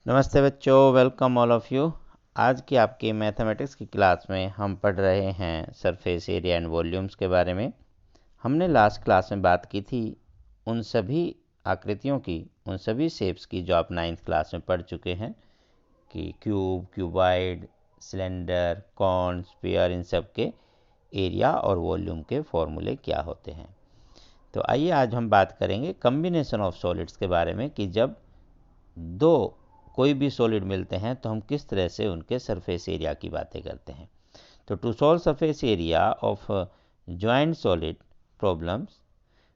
नमस्ते बच्चों, welcome all of you. आज की आपकी मैथमेटिक्स की क्लास में हम पढ़ रहे हैं सरफेस एरिया एंड वॉल्यूम्स के बारे में। हमने लास्ट क्लास में बात की थी उन सभी आकृतियों की, उन सभी शेप्स की जो आप 9th क्लास में पढ़ चुके हैं कि cube, cuboid, cylinder, cone, sphere, इन सब के एरिया और वॉल्यूम के फॉर्मूले क्या होते हैं। तो आइए आज हम बात करेंगे कम्बिनेशन ऑफ सॉलिड्स के बारे में कि जब दो कोई भी सॉलिड मिलते हैं तो हम किस तरह से उनके सरफेस एरिया की बातें करते हैं। तो to solve surface area of joint solid problems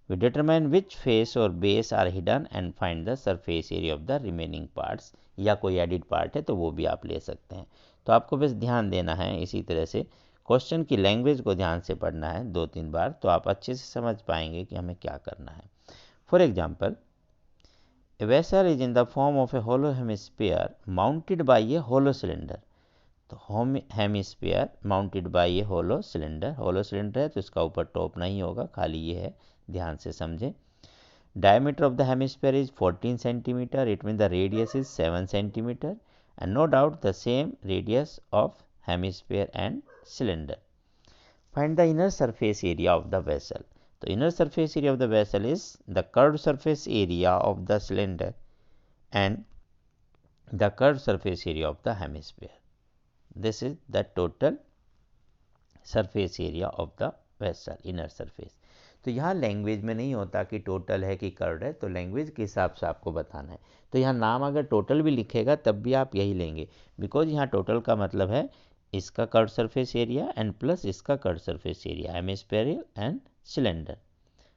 we determine which face और base are hidden and find the surface area of the remaining parts, या कोई एडिड पार्ट है तो वो भी आप ले सकते हैं। तो आपको बस ध्यान देना है, इसी तरह से क्वेश्चन की लैंग्वेज को ध्यान से पढ़ना है 2-3 बार, तो आप अच्छे से समझ पाएंगे कि हमें क्या करना है। For example, a vessel is in the form of a hollow hemisphere mounted by a hollow cylinder। तो हेमिस्फीयर माउंटेड बाय ए होलो सिलेंडर, होलो सिलेंडर है तो इसका ऊपर टॉप नहीं होगा, खाली ये है, ध्यान से समझें। Diameter of the hemisphere is 14 centimetre, it mean the radius is 7 centimetre and no doubt the same radius of hemisphere and cylinder. Find the inner surface area of the vessel. The inner surface area of the vessel is the curved surface area of the cylinder and the curved surface area of the hemisphere. This is the total surface area of the vessel, inner surface. तो यहाँ language में नहीं होता कि total है कि curved है, तो लैंग्वेज के हिसाब से आपको बताना है। तो यहाँ नाम अगर टोटल भी लिखेगा तब भी आप यही लेंगे, बिकॉज यहाँ टोटल का मतलब है इसका curve surface area and plus इसका curve surface area, hemispherical and cylinder.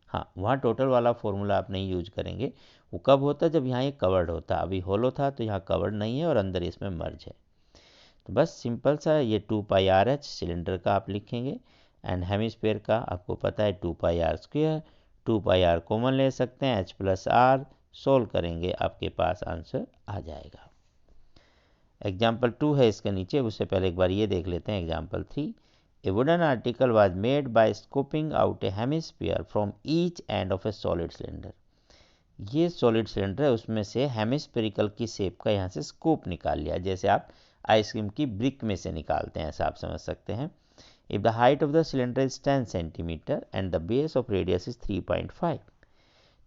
हाँ, वहाँ टोटल वाला फॉर्मूला आप नहीं यूज करेंगे। वो कब होता है? जब यहाँ ये कवर्ड होता। अभी होलो था तो यहाँ कवर्ड नहीं है और अंदर इसमें मर्ज है। तो बस सिंपल सा ये 2πr/h सिलेंडर का आप लिखेंगे एंड हेमिस्फेयर का आपको पता है 2πr²। 2πr कॉमन ले सकते हैं, h + r सोल्व करेंगे आपके पास आंसर आ जाएगा। एग्जाम्पल 2 है इसके नीचे, उससे पहले एक बार ये देख लेते हैं example 3। A wooden article was made by scooping out A hemisphere from each end of A solid cylinder. ये सॉलिड सिलेंडर है, उसमें से हेमिस्फेरिकल की शेप का यहाँ से स्कूप निकाल लिया, जैसे आप आइसक्रीम की ब्रिक में से निकालते हैं, ऐसा आप समझ सकते हैं। If the height of the cylinder is 10 centimetre and the base of radius is 3.5।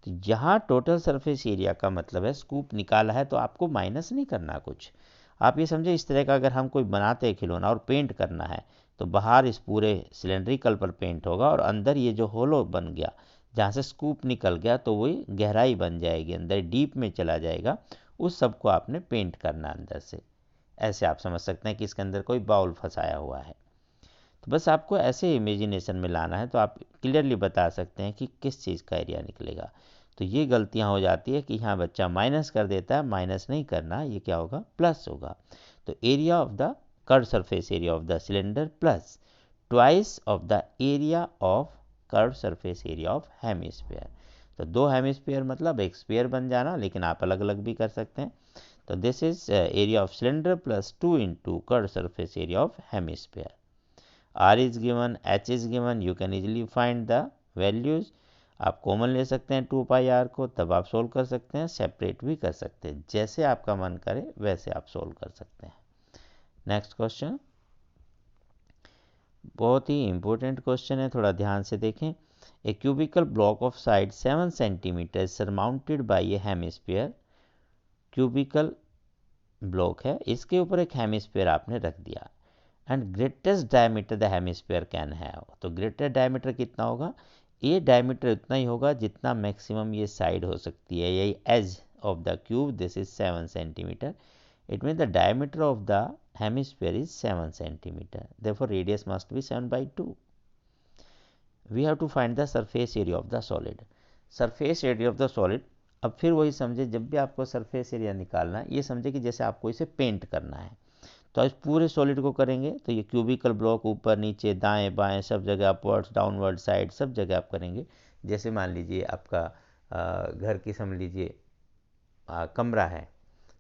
तो यहाँ टोटल सरफेस एरिया का मतलब है स्कूप निकाला है, तो आपको माइनस नहीं करना कुछ। आप ये समझे, इस तरह का अगर हम कोई बनाते हैं खिलौना और पेंट करना है तो बाहर इस पूरे सिलेंड्रिकल पर पेंट होगा और अंदर ये जो होलो बन गया जहाँ से स्कूप निकल गया तो वही गहराई बन जाएगी, अंदर डीप में चला जाएगा, उस सब को आपने पेंट करना अंदर से। ऐसे आप समझ सकते हैं कि इसके अंदर कोई बाउल फंसाया हुआ है। तो बस आपको ऐसे इमेजिनेशन में लाना है तो आप क्लियरली बता सकते हैं कि किस चीज़ का एरिया निकलेगा। तो ये गलतियां हो जाती है कि यहाँ बच्चा माइनस कर देता है, माइनस नहीं करना, ये क्या होगा? प्लस होगा। तो area of the curve surface area of the cylinder plus twice of the area of curve surface area of hemisphere. तो दो हेमिस्फीयर मतलब एक स्फीयर बन जाना, लेकिन आप अलग अलग भी कर सकते हैं। तो this is area of cylinder plus 2 × curve surface area of hemisphere. R is given, H is given, you can easily find the values। आप कॉमन ले सकते हैं 2πr को, तब आप सोल्व कर सकते हैं, सेपरेट भी कर सकते हैं, जैसे आपका मन करे वैसे आप सोल्व कर सकते हैं। नेक्स्ट क्वेश्चन बहुत ही इंपॉर्टेंट क्वेश्चन है, थोड़ा ध्यान से देखें। A cubical block of side 7 centimetre surmounted by a hemisphere. Cubical block है, इसके ऊपर एक हेमिस्फीयर आपने रख दिया and greatest diameter the hemisphere can have. तो ग्रेटेस्ट डायमीटर कितना होगा? ये डायमीटर उतना ही होगा जितना मैक्सिमम ये साइड हो सकती है, यही edge of the cube, this is 7 centimetre. It mean the diameter of the hemisphere is 7 centimetre, therefore radius must be 7/2। We have to find the surface area of the solid. Surface area of the solid, अब फिर वही समझे, जब भी आपको surface area निकालना है ये समझे कि जैसे आपको इसे पेंट करना है, तो इस पूरे सॉलिड को करेंगे तो ये क्यूबिकल ब्लॉक ऊपर नीचे दाएं बाएं सब जगह, अपवर्ड्स डाउनवर्ड साइड सब जगह आप करेंगे। जैसे मान लीजिए आपका घर की समझ लीजिए कमरा है,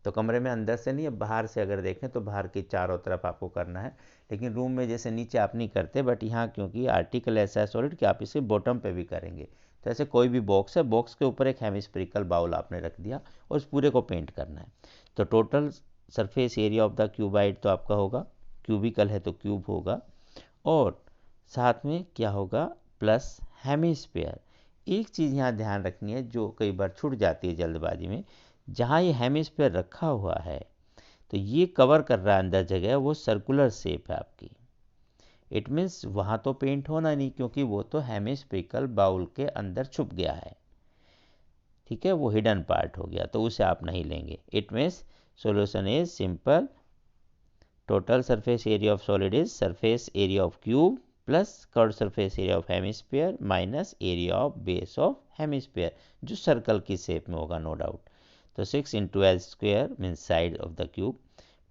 तो कमरे में अंदर से नहीं, अब बाहर से अगर देखें तो बाहर की चारों तरफ आपको करना है, लेकिन रूम में जैसे नीचे आप नहीं करते, बट यहाँ क्योंकि आर्टिकल ऐसा है सॉलिड कि आप इसे बॉटम पे भी करेंगे, तो ऐसे कोई भी बॉक्स है, बॉक्स के ऊपर एक हेमिस्फेरिकल बाउल आपने रख दिया और उस पूरे को पेंट करना है। तो total surface area of the cuboid तो आपका होगा, क्यूबिकल है तो क्यूब होगा, और साथ में क्या होगा प्लस हेमिस्फीयर। एक चीज़ यहाँ ध्यान रखनी है जो कई बार छूट जाती है जल्दबाजी में, जहाँ ये हेमिस्फीयर रखा हुआ है तो ये कवर कर रहा है अंदर जगह, वो सर्कुलर शेप है आपकी। इट मीन्स वहाँ तो पेंट होना नहीं क्योंकि वो तो हेमिस्फेरिकल बाउल के अंदर छुप गया है, ठीक है, वो हिडन पार्ट हो गया, तो उसे आप नहीं लेंगे। It means solution is simple, total surface area of solid is surface area of cube plus curve surface area of hemisphere minus area of base of hemisphere, जो सर्कल की शेप में होगा नो डाउट। तो 6 into L square means side of the cube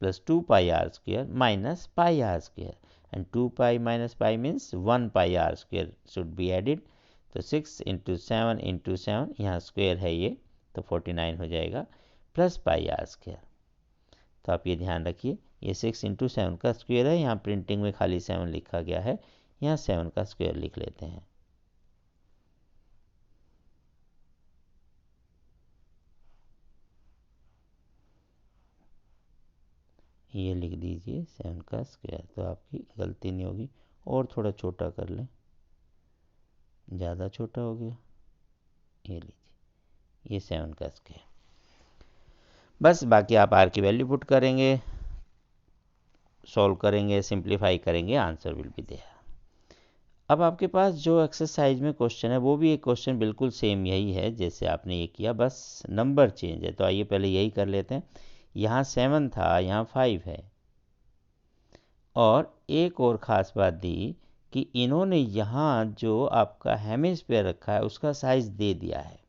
plus 2 pi r square minus pi r square, and 2 pi minus pi means 1 pi r square should be added. तो 6 into 7 यहाँ square है ये, तो 49 हो जाएगा plus pi r square. तो आप ये ध्यान रखिए, ये 6 इंटू 7 का स्क्वेयर है, यहाँ प्रिंटिंग में खाली 7 लिखा गया है, यहाँ 7 का स्क्वेयर लिख लेते हैं। ये लिख दीजिए 7 का स्क्वायर, तो आपकी गलती नहीं होगी। और थोड़ा छोटा कर लें, ज़्यादा छोटा हो गया, ये लीजिए, ये 7 का स्क्वायर। बस बाकी आप आर की वैल्यू पुट करेंगे, सॉल्व करेंगे, सिंप्लीफाई करेंगे, आंसर विल बी देयर। अब आपके पास जो एक्सरसाइज में क्वेश्चन है वो भी एक क्वेश्चन बिल्कुल सेम यही है जैसे आपने ये किया, बस नंबर चेंज है। तो आइए पहले यही कर लेते हैं। यहाँ 7 था, यहाँ 5 है, और एक और ख़ास बात दी कि इन्होंने यहाँ जो आपका हेमिस्फीयर रखा है उसका साइज दे दिया है,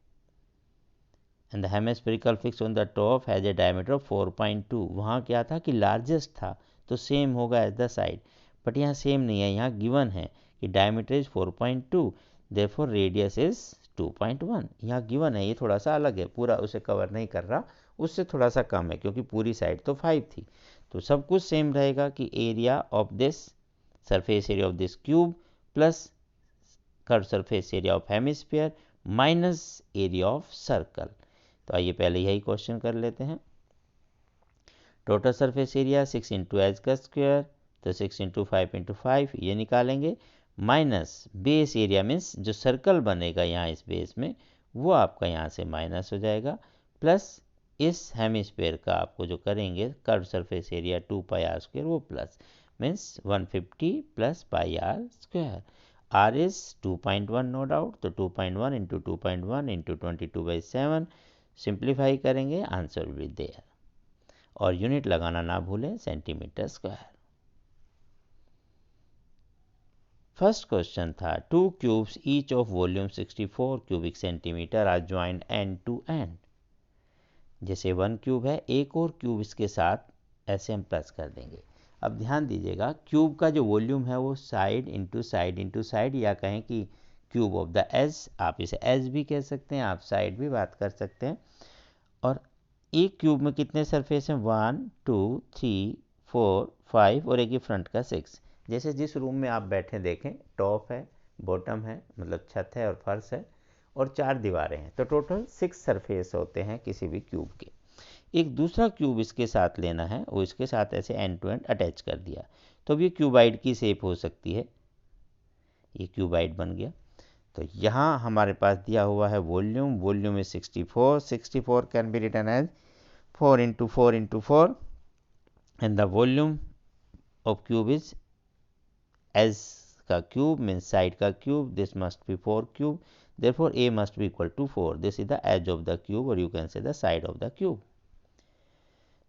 and the hemispherical fix on the top has a diameter of 4.2। वहाँ क्या था कि लार्जेस्ट था तो सेम होगा एज द साइड, बट यहाँ सेम नहीं है, यहाँ गिवन है कि diameter is 4.2, therefore radius is 2.1। यहाँ गिवन है, ये थोड़ा सा अलग है, पूरा उसे कवर नहीं कर रहा, उससे थोड़ा सा कम है क्योंकि पूरी साइड तो 5 थी। तो सब कुछ सेम रहेगा कि area of this surface area of this cube plus curve surface area of hemisphere minus area of circle. तो आइए पहले यही क्वेश्चन कर लेते हैं। Total surface area 6 into H का स्क्वायर, तो 6 इंटू 5 ये निकालेंगे, माइनस बेस एरिया मीन्स जो सर्कल बनेगा यहाँ इस बेस में वो आपका यहाँ से माइनस हो जाएगा, प्लस इस हेमिस्फीयर का आपको जो करेंगे curve surface area 2 pi r square वो plus means 150 plus pi r square. R is 2.1 no doubt, तो 2.1 इंटू 2.1 इंटू 22/7 सिंप्लीफाई करेंगे, आंसर विल बी देयर। और यूनिट लगाना ना भूलें, सेंटीमीटर स्क्वायर। फर्स्ट क्वेश्चन था 2 cubes each of volume 64 cubic centimetre are joint end to end. जैसे 1 cube है, एक और क्यूब इसके साथ ऐसे हम प्लस कर देंगे। अब ध्यान दीजिएगा, क्यूब का जो वॉल्यूम है वो side into side into side, या कहें कि क्यूब ऑफ द एज, आप इसे एज भी कह सकते हैं, आप साइड भी बात कर सकते हैं। और एक क्यूब में कितने सरफेस हैं, 1 2 3 4 5 और एक ही फ्रंट का 6। जैसे जिस रूम में आप बैठे देखें, टॉप है, बॉटम है, मतलब छत है और फर्श है, और 4 दीवारें हैं, तो टोटल 6 सरफेस होते हैं किसी भी क्यूब के। एक दूसरा क्यूब इसके साथ लेना है, वो इसके साथ ऐसे एंड टू एंड अटैच कर दिया, तो अब ये क्यूबाइड की शेप हो सकती है, ये क्यूबाइड बन गया। तो यहाँ हमारे पास दिया हुआ है volume, volume is 64, 64 can be written as 4 into 4 into 4, and the volume of cube is edge का क्यूब मीन्स साइड का cube, this must be 4 cube, therefore a must be equal to 4. This is the edge of the cube, or you can say the side of the cube.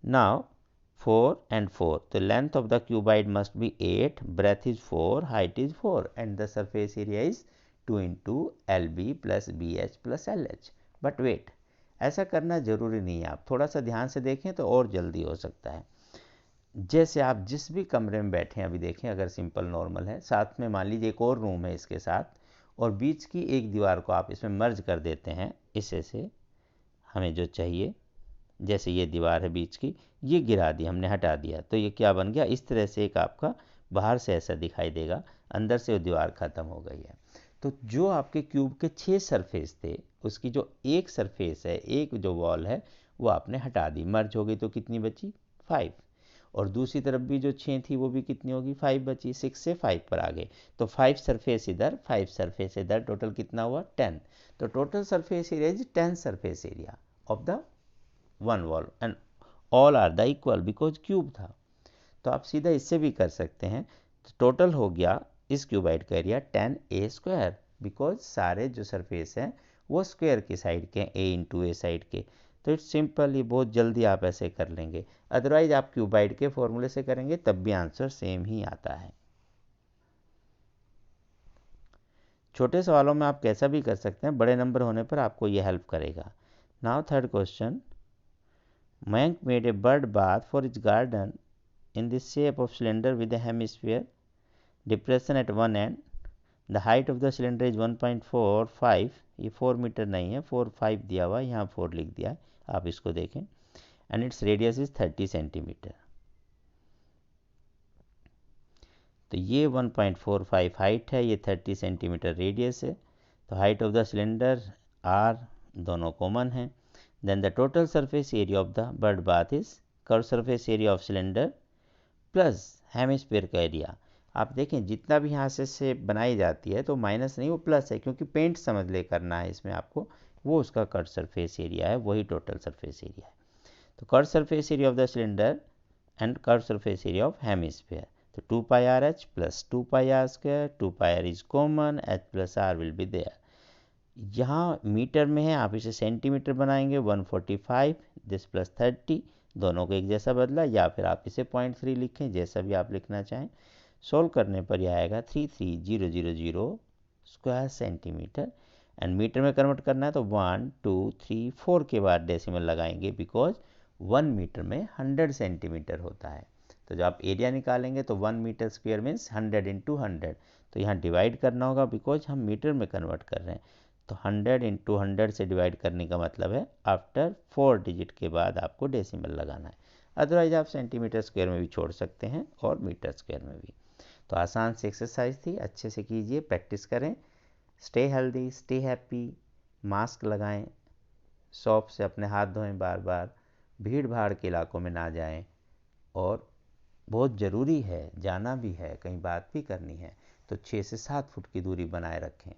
Now 4 and 4, the length of the cuboid must be 8, breadth is 4, height is 4, and the surface area is 2 into LB plus BH plus LH. But wait, ऐसा करना ज़रूरी नहीं है, आप थोड़ा सा ध्यान से देखें तो और जल्दी हो सकता है। जैसे आप जिस भी कमरे में बैठे हैं, अभी देखें, अगर सिंपल नॉर्मल है, साथ में मान लीजिए एक और रूम है इसके साथ, और बीच की एक दीवार को आप इसमें मर्ज कर देते हैं, इसे से हमें जो चाहिए, जैसे ये दीवार है बीच की, ये गिरा दी हमने, हटा दिया, तो ये क्या बन गया, इस तरह से एक आपका बाहर से ऐसा दिखाई देगा, अंदर से वो दीवार ख़त्म हो गई है। तो जो आपके क्यूब के 6 सरफेस थे उसकी जो एक सरफेस है, एक जो वॉल है, वो आपने हटा दी, मर्ज हो गई, तो कितनी बची 5। और दूसरी तरफ भी जो 6 थी वो भी कितनी होगी 5 बची, 6 से 5 पर आ गए, तो 5 सरफेस इधर 5 सरफेस इधर, टोटल कितना हुआ 10। तो total surface area is 10 surface area of the one wall and all are the equal because cube था। तो आप सीधा इससे भी कर सकते हैं, तो टोटल हो गया इस क्यूबाइड का एरिया 10a² बिकॉज सारे जो सरफेस हैं वो स्क्वायर के साइड के हैं, a इंटू ए साइड के। तो इट्स सिंपल, ये बहुत जल्दी आप ऐसे कर लेंगे, अदरवाइज आप क्यूबाइड के फॉर्मूले से करेंगे तब भी आंसर सेम ही आता है। छोटे सवालों में आप कैसा भी कर सकते हैं, बड़े नंबर होने पर आपको ये हेल्प करेगा। Now third question, Mayank made a bird bath for its garden in the shape of cylinder with a hemisphere depression at one end. The height of the cylinder is 1.45, ये 4 मीटर नहीं है, 4.5 दिया हुआ है, यहाँ 4 लिख दिया है, आप इसको देखें, and its radius is 30 centimetre. तो ये 1.45 हाइट है, ये 30 सेंटीमीटर रेडियस है, तो height of the cylinder are दोनों कॉमन हैं। Then the total surface area of the bird bath is curve surface area of cylinder plus hemisphere का area. आप देखें जितना भी यहाँ से शेप बनाई जाती है तो माइनस नहीं, वो प्लस है, क्योंकि पेंट समझ ले करना है इसमें आपको, वो उसका कर्व सरफेस एरिया है, वही टोटल सरफेस एरिया है। तो curve surface area of the cylinder and curve surface area of hemisphere, तो 2πrh plus 2πr², 2πr is common, h plus r will be there. यहाँ मीटर में है, आप इसे सेंटीमीटर बनाएंगे, 145 दिस प्लस 30, दोनों को एक जैसा बदला, या फिर आप इसे 0.3 लिखें, जैसा भी आप लिखना चाहें। सोल्व करने पर यह आएगा 33000 स्क्वायर सेंटीमीटर, एंड मीटर में कन्वर्ट करना है तो 1 2 3 4 के बाद डेसिमल लगाएंगे, बिकॉज 1 मीटर में 100 सेंटीमीटर होता है। तो जब आप एरिया निकालेंगे तो 1 मीटर स्क्वायर मीन्स 100 इंटू 100, तो यहाँ डिवाइड करना होगा बिकॉज हम मीटर में कन्वर्ट कर रहे हैं, तो 100 इंटू 100 से डिवाइड करने का मतलब है आफ्टर 4 डिजिट के बाद आपको डेसिमल लगाना है, अदरवाइज आप सेंटीमीटर स्क्वायर में भी छोड़ सकते हैं और मीटर स्क्वायर में भी। तो आसान सी एक्सरसाइज थी, अच्छे से कीजिए, प्रैक्टिस करें। Stay healthy, stay happy, mask लगाएं, सॉप से अपने हाथ धोएं बार बार, भीड़ भाड़ के इलाकों में ना जाएं, और बहुत ज़रूरी है, जाना भी है, कहीं बात भी करनी है, तो 6 से 7 फुट की दूरी बनाए रखें।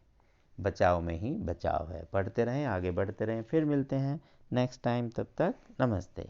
बचाव में ही बचाव है। पढ़ते रहें, आगे बढ़ते रहें, फिर मिलते हैं नेक्स्ट टाइम, तब तक नमस्ते।